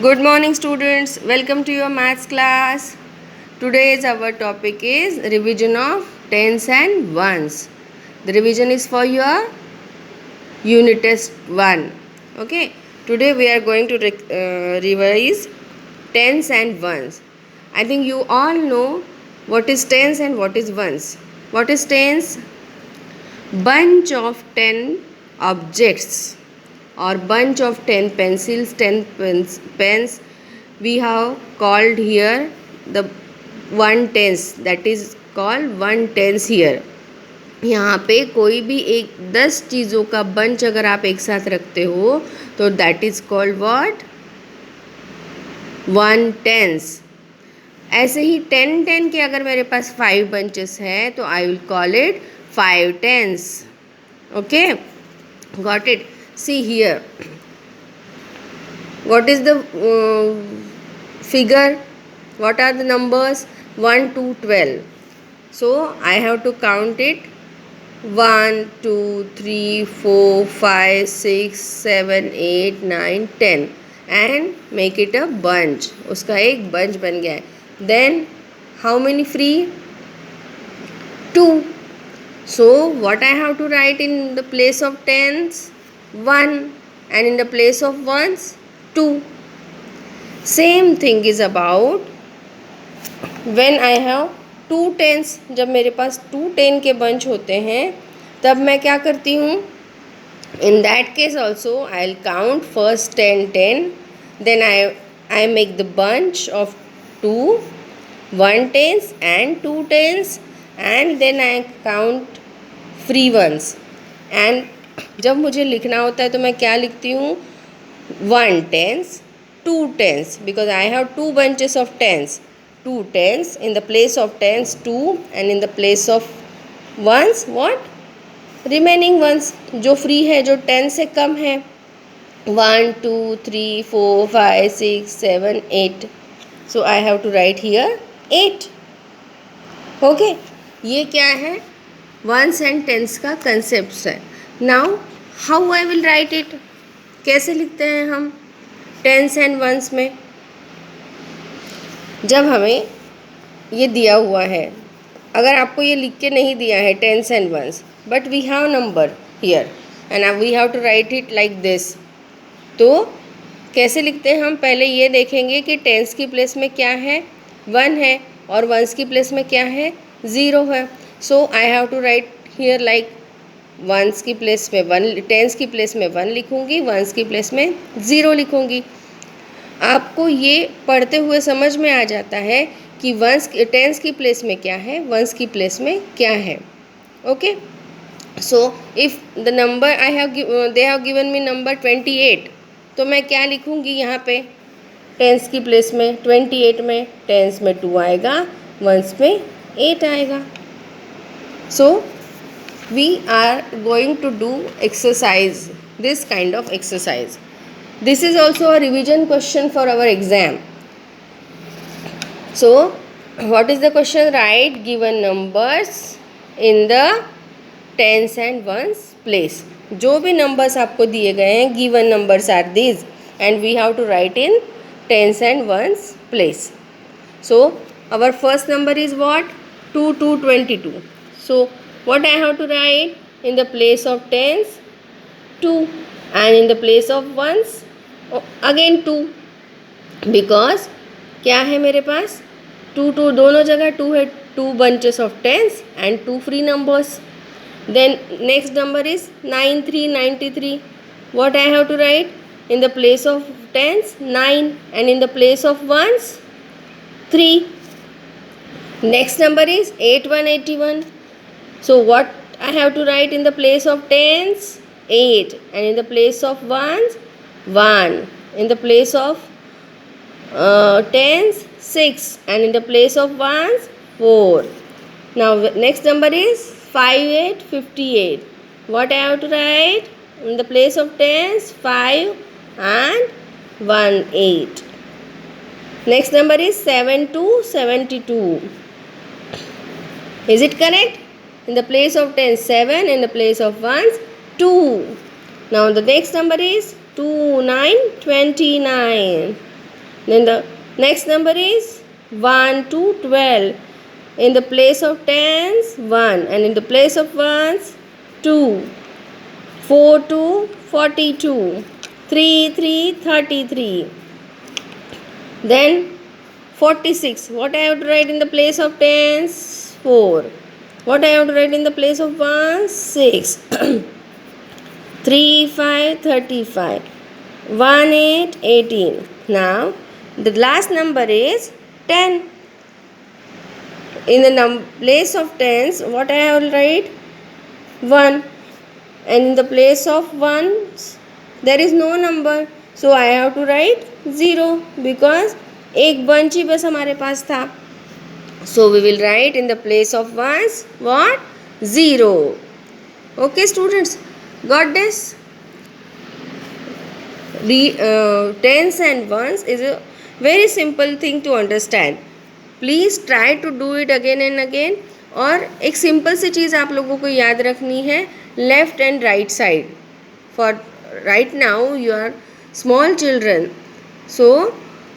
Good morning, students. Welcome to your maths class. Today's our topic is revision of tens and ones. The revision is for your unit test 1. Okay. Today we are going to revise tens and ones. I think you all know what is tens and what is ones. What is tens? Bunch of 10 objects or bunch of 10 pencils, 10 pens we have called here the one tens, that is called one tens here. यहाँ पे कोई भी एक 10 चीज़ों का bunch अगर आप एक साथ रखते हो तो that is called what? One tens. ऐसे ही 10 के अगर मेरे पास 5 बंचेस हैं तो I will call it 5 tens. Okay, got it. See here, what is the figure? What are the numbers? 1 to 12. So I have to count it. 1 2 3 4 5 6 7 8 9 10 and make it a bunch. उसका एक bunch बन गया है. Then how many free? 2. So what I have to write in the place of tens? 1, and in the place of ones? 2. Same thing is about when I have 2 tens. जब मेरे पास 2 10 के bunch होते हैं तब मैं क्या करती हूँ? In that case also I'll count first 10 then I make the bunch of 2 1 tens and 2 tens and then I count free ones. And जब मुझे लिखना होता है तो मैं क्या लिखती हूँ? 1 tens, 2 tens, because I have 2 bunches of tens. 2 tens, in the place of tens 2, and in the place of ones what? Remaining ones जो free है, जो 10 से कम है. 1 2 3 4 5 6 7 8. So I have to write here 8. Okay, ये क्या है? ones and tens का concepts है. Now how I will write it? कैसे लिखते हैं हम टेंस एंड वंस में? जब हमें ये दिया हुआ है, अगर आपको ये लिख के नहीं दिया है tens and ones, but we have number here and we have to write it like this, तो कैसे लिखते हैं हम? पहले ये देखेंगे कि टेंस की प्लेस में क्या है? 1 है, और वंस की प्लेस में क्या है? 0 है. So I have to write here like ones की प्लेस में 1, टेंस की प्लेस में 1 लिखूँगी, वंस की प्लेस में 0 लिखूँगी. आपको ये पढ़ते हुए समझ में आ जाता है कि टेंस की प्लेस में क्या है, वंस की प्लेस में क्या है. Okay, so if the number they have given me number 28, तो मैं क्या लिखूँगी यहाँ पे? टेंस की प्लेस में 28 में टेंस में 2 आएगा, वंस में 8 आएगा. सो we are going to do exercise, this kind of exercise. This is also a revision question for our exam. So what is the question? Write given numbers in the tens and ones place. जो भी numbers आपको दिए गए हैं, given numbers are these, and we have to write in tens and ones place. So our first number is what? 2 to 22. So what I have to write? In the place of tens 2, and in the place of ones again 2, because क्या है मेरे पास? 2 2 दोनों जगह 2 है. 2 bunches of tens and 2 free numbers. Then next number is 93. What I have to write? In the place of tens 9, and in the place of ones 3. Next number is 81. So what I have to write in the place of tens? 8, and in the place of ones 1, in the place of tens 6, and in the place of ones 4. Now next number is 58. What I have to write? In the place of tens 5 and 1 8. Next number is 7 to 72. Is it correct? In the place of tens 7, in the place of ones 2. Now the next number is 2 9 29. Then the next number is 1 to 12. In the place of tens, 1, and in the place of ones, 2. 4 to 42. 3, 3, 33. Then 46. What I have to write in the place of tens? 4. What I have to write in the place of ones? 6. 3, 5, 35. 1, 8, 18. Now, the last number is 10. In the place of tens, what I have to write? 1. And in the place of ones, there is no number. So I have to write 0 because एक bunch ही बस हमारे पास था. So we will write in the place of ones what? 0. Okay students, got this? Tens and ones is a very simple thing to understand. Please try to do it again and again. और एक simple सी चीज़ आप लोगों को याद रखनी है, left and right side. For right now you are small children, so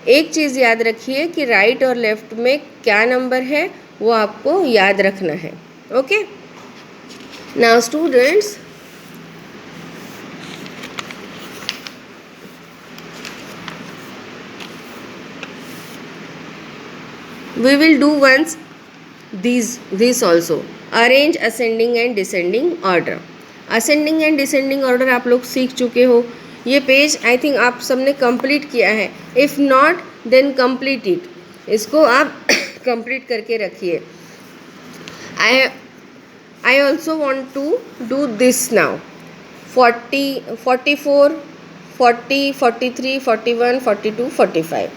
एक चीज़ याद रखिए कि राइट और लेफ़्ट में क्या नंबर है वो आपको याद रखना है. Okay, now students, we will do once this also. Arrange ascending and descending order. Ascending and descending order आप लोग सीख चुके हो. ये पेज आई थिंक आप सबने कंप्लीट किया है. If not then complete it. इसको आप कंप्लीट करके रखिए. I also want to do this now. 40, 44, 40, 43, 41, 42, 45.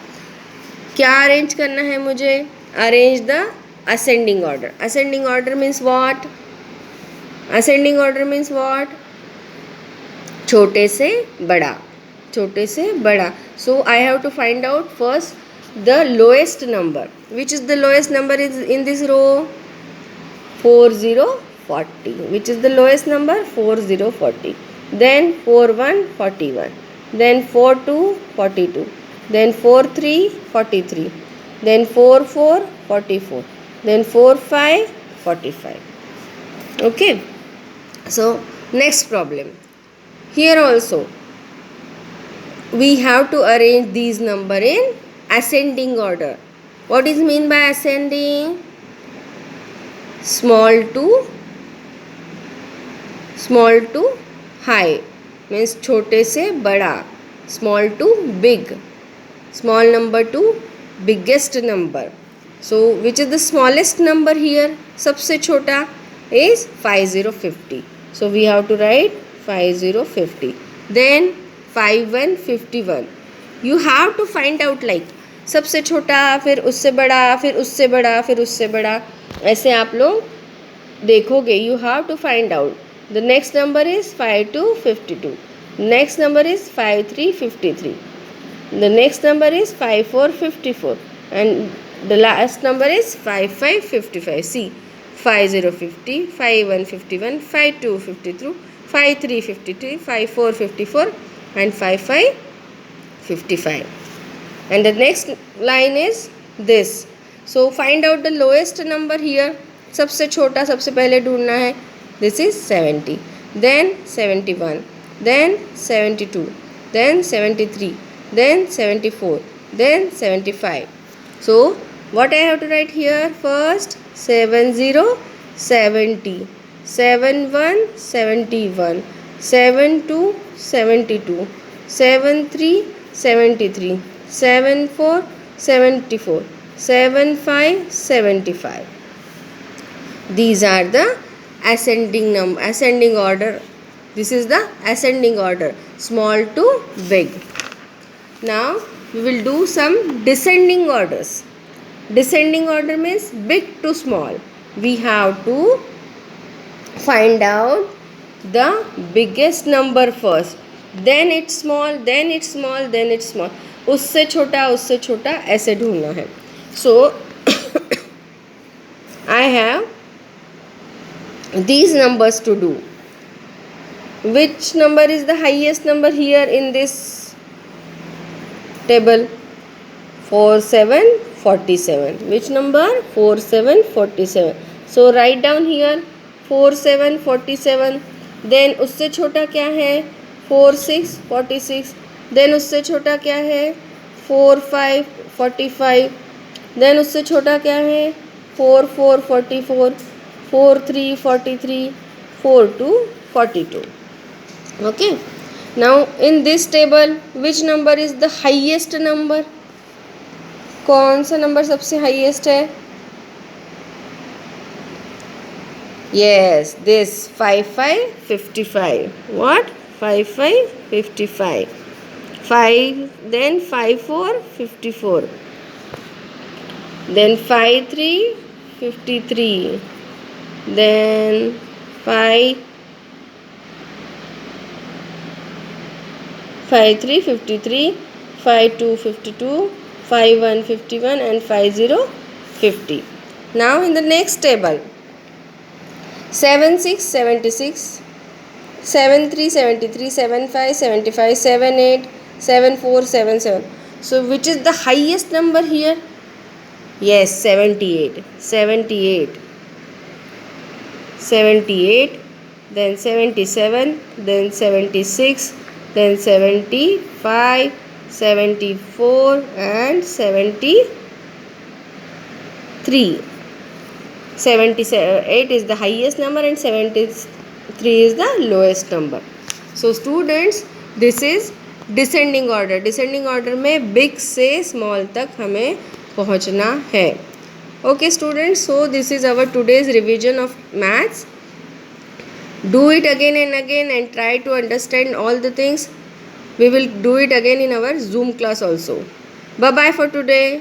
क्या अरेंज करना है मुझे? Arrange the ascending order. Ascending order means what? Ascending order means what? छोटे से बड़ा, छोटे से बड़ा. So I have to find out first the lowest number. Which is the lowest number is in this row? 4040. Which is the lowest number? 4040. Then 41 41. Then 42 42. Then 43 43. Then 44 44. Then 45 45. Okay, so next problem. Here also we have to arrange these number in ascending order. What is mean by ascending? Small to high means छोटे से बड़ा. Small to big. Small number to biggest number. So which is the smallest number here? सबसे छोटा is 5050. So we have to write 5050. Then 5151. You have to find out like सबसे छोटा, फिर उससे बड़ा, फिर उससे बड़ा, फिर उससे बड़ा. ऐसे आप लोग देखोगे. You have to find out. The next number is 5252. Next number is 5353. The next number is 5454 and the last number is 5555. See, 5050, 5151, 5252, 5353, 5454 and 5555. And the next line is this. So find out the lowest number here. सबसे छोटा सबसे पहले ढूंढना है. This is 70. Then 71. Then 72. Then 73. Then 74, then 75. So what I have to write here? First 70 70, 71 71, 72 72, 73 73, 74 74, 75 75. These are the ascending order. This is the ascending order, small to big. Now we will do some descending orders. Descending order means big to small. We have to find out the biggest number first. Then it's small, then it's small, then it's small. उससे छोटा ऐसे ढूंढना है. So I have these numbers to do. Which number is the highest number here in this table? 4 7 47. Which number? 4 7 47. So write down here 4 7 47. Then उससे छोटा क्या है? 4 6 46. Then उससे छोटा क्या है? 4 5 45. Then उससे छोटा क्या है? 4 4 44. 4 3 43. 4 2 42. Okay. Now in this table, which number is the highest number? कौन सा नंबर सबसे हाईएस्ट है? Yes, this 5 5 55. What? 5 5 55. 5, then 5 4 54. Then 5 3 53. Then 5 3 53. 5 2 52. 5 1 51 and 5 0 50. Now in the next table, 7 6 76, 7 3 73, 7 5 75, 7 8, 7 4 7 7. So which is the highest number here? Yes, 78. 78. 78, then 77, then 76, then 75, 74 and 73. 78 is the highest number and 73 is the lowest number. So students, this is descending order. Descending order में big से small तक हमें पहुँचना है. Okay students, so this is our today's revision of maths. Do it again and again and try to understand all the things. We will do it again in our Zoom class also. Bye bye for today.